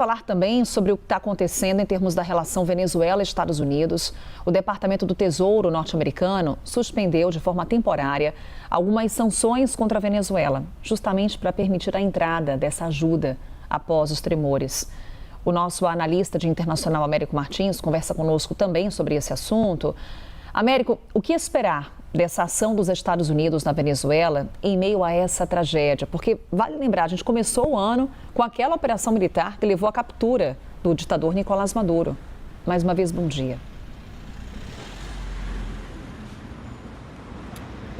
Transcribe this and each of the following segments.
Falar também sobre o que está acontecendo em termos da relação Venezuela-Estados Unidos. O Departamento do Tesouro norte-americano suspendeu de forma temporária algumas sanções contra a Venezuela, justamente para permitir a entrada dessa ajuda após os tremores. O nosso analista de internacional, Américo Martins, conversa conosco também sobre esse assunto. Américo, o que esperar dessa ação dos Estados Unidos na Venezuela em meio a essa tragédia? Porque, vale lembrar, a gente começou o ano com aquela operação militar que levou à captura do ditador Nicolás Maduro. Mais uma vez, bom dia.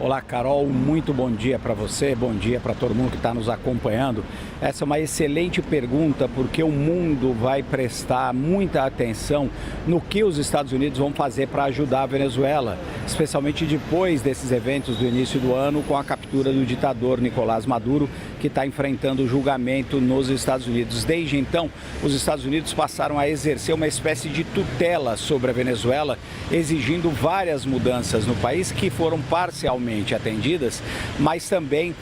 Olá, Carol, muito bom dia para você, bom dia para todo mundo que está nos acompanhando. Essa é uma excelente pergunta porque o mundo vai prestar muita atenção no que os Estados Unidos vão fazer para ajudar a Venezuela, especialmente depois desses eventos do início do ano com a captura do ditador Nicolás Maduro, que está enfrentando julgamento nos Estados Unidos. Desde então, os Estados Unidos passaram a exercer uma espécie de tutela sobre a Venezuela, exigindo várias mudanças no país que foram parcialmente atendidas, mas também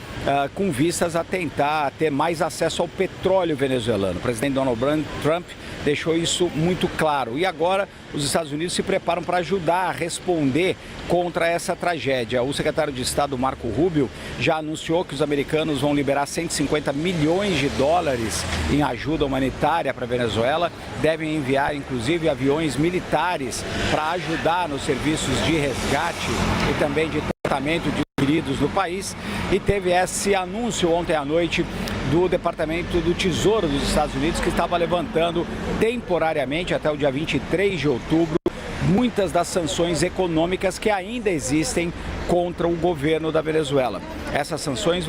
com vistas a tentar ter mais acesso ao petróleo venezuelano. O presidente Donald Trump deixou isso muito claro. E agora os Estados Unidos se preparam para ajudar a responder contra essa tragédia. O secretário de Estado, Marco Rubio, já anunciou que os americanos vão liberar 150 milhões de dólares em ajuda humanitária para a Venezuela. Devem enviar, inclusive, aviões militares para ajudar nos serviços de resgate e também de tratamento de feridos no país. E teve esse anúncio ontem à noite do Departamento do Tesouro dos Estados Unidos, que estava levantando temporariamente até o dia 23 de outubro muitas das sanções econômicas que ainda existem contra o governo da Venezuela. Essas sanções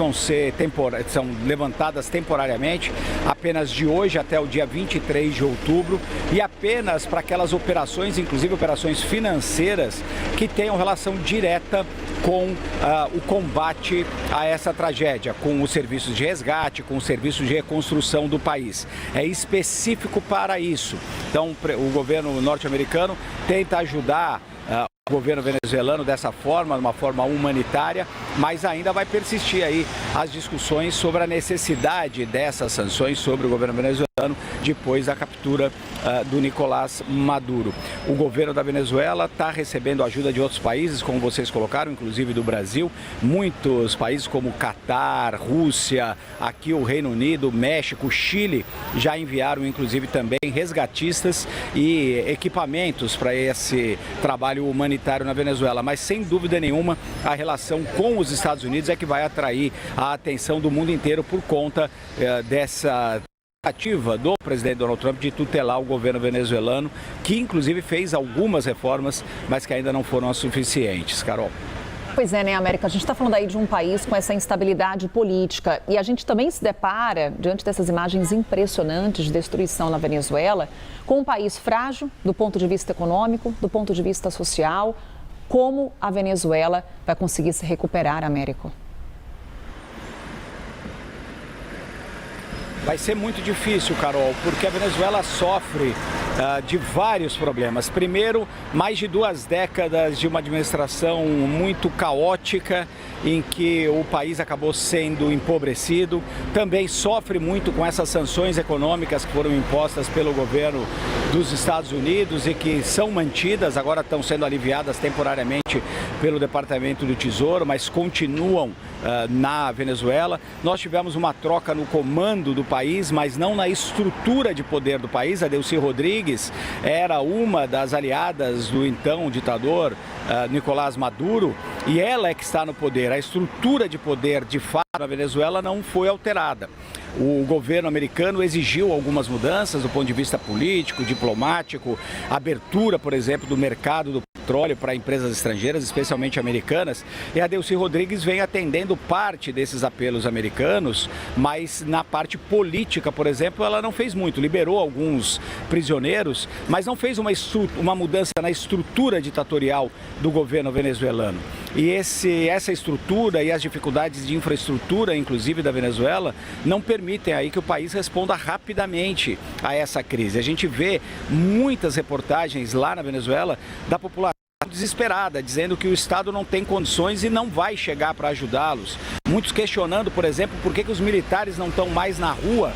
são levantadas temporariamente, apenas de hoje até o dia 23 de outubro, e apenas para aquelas operações, inclusive operações financeiras, que tenham relação direta com o combate a essa tragédia, com os serviços de resgate, com os serviços de reconstrução do país. É específico para isso. Então, o governo norte-americano tenta ajudar o governo venezuelano dessa forma, de uma forma humanitária, mas ainda vai persistir aí as discussões sobre a necessidade dessas sanções sobre o governo venezuelano depois da captura do Nicolás Maduro. O governo da Venezuela está recebendo ajuda de outros países, como vocês colocaram, inclusive do Brasil. Muitos países como Catar, Rússia, aqui o Reino Unido, México, Chile, já enviaram inclusive também resgatistas e equipamentos para esse trabalho humanitário na Venezuela. Mas sem dúvida nenhuma, a relação com os Estados Unidos é que vai atrair a atenção do mundo inteiro por conta dessa ativa do presidente Donald Trump de tutelar o governo venezuelano, que inclusive fez algumas reformas, mas que ainda não foram as suficientes. Carol. Pois é, né, América? A gente está falando aí de um país com essa instabilidade política e a gente também se depara, diante dessas imagens impressionantes de destruição na Venezuela, com um país frágil do ponto de vista econômico, do ponto de vista social. Como a Venezuela vai conseguir se recuperar, Américo? Vai ser muito difícil, Carol, porque a Venezuela sofre de vários problemas. Primeiro, mais de 2 décadas de uma administração muito caótica, em que o país acabou sendo empobrecido. Também sofre muito com essas sanções econômicas que foram impostas pelo governo dos Estados Unidos e que são mantidas, agora estão sendo aliviadas temporariamente pelo Departamento do Tesouro, mas continuam na Venezuela. Nós tivemos uma troca no comando do país, mas não na estrutura de poder do país. A Delcy Rodrigues era uma das aliadas do então ditador Nicolás Maduro e ela é que está no poder. A estrutura de poder, de fato, na Venezuela não foi alterada. O governo americano exigiu algumas mudanças do ponto de vista político, diplomático, abertura, por exemplo, do mercado do petróleo para empresas estrangeiras, especialmente americanas, e a Delcy Rodrigues vem atendendo parte desses apelos americanos, mas na parte política, por exemplo, ela não fez muito. Liberou alguns prisioneiros, mas não fez uma mudança na estrutura ditatorial do governo venezuelano. E essa estrutura e as dificuldades de infraestrutura, inclusive da Venezuela, não permitem aí que o país responda rapidamente a essa crise. A gente vê muitas reportagens lá na Venezuela da população desesperada, dizendo que o Estado não tem condições e não vai chegar para ajudá-los. Muitos questionando, por exemplo, por que os militares não estão mais na rua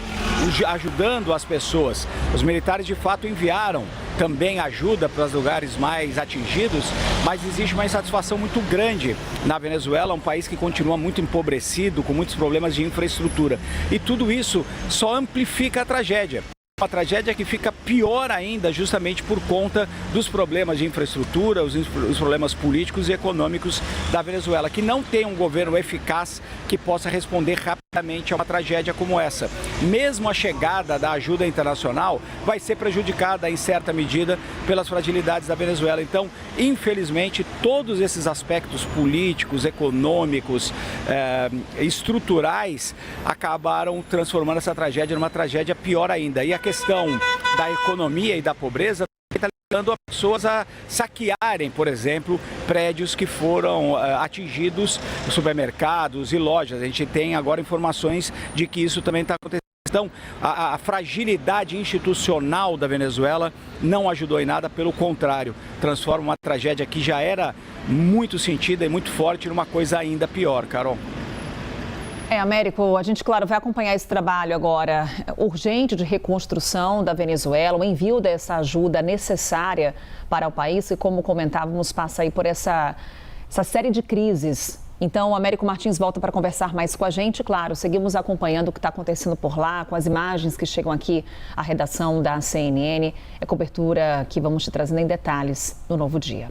ajudando as pessoas. Os militares de fato enviaram também ajuda para os lugares mais atingidos, mas existe uma insatisfação muito grande na Venezuela, um país que continua muito empobrecido, com muitos problemas de infraestrutura. E tudo isso só amplifica a tragédia. Uma tragédia que fica pior ainda justamente por conta dos problemas de infraestrutura, os problemas políticos e econômicos da Venezuela, que não tem um governo eficaz que possa responder rapidamente a uma tragédia como essa. Mesmo a chegada da ajuda internacional vai ser prejudicada em certa medida pelas fragilidades da Venezuela. Então, infelizmente, todos esses aspectos políticos, econômicos, estruturais acabaram transformando essa tragédia numa tragédia pior ainda. E a questão da economia e da pobreza está levando as pessoas a saquearem, por exemplo, prédios que foram atingidos, supermercados e lojas. A gente tem agora informações de que isso também está acontecendo. Então, a fragilidade institucional da Venezuela não ajudou em nada, pelo contrário, transforma uma tragédia que já era muito sentida e muito forte numa coisa ainda pior, Carol. Américo, a gente, claro, vai acompanhar esse trabalho agora urgente de reconstrução da Venezuela, o envio dessa ajuda necessária para o país e, como comentávamos, passa aí por essa série de crises. Então, o Américo Martins volta para conversar mais com a gente. Claro, seguimos acompanhando o que está acontecendo por lá, com as imagens que chegam aqui à redação da CNN. É cobertura que vamos te trazendo em detalhes no Novo Dia.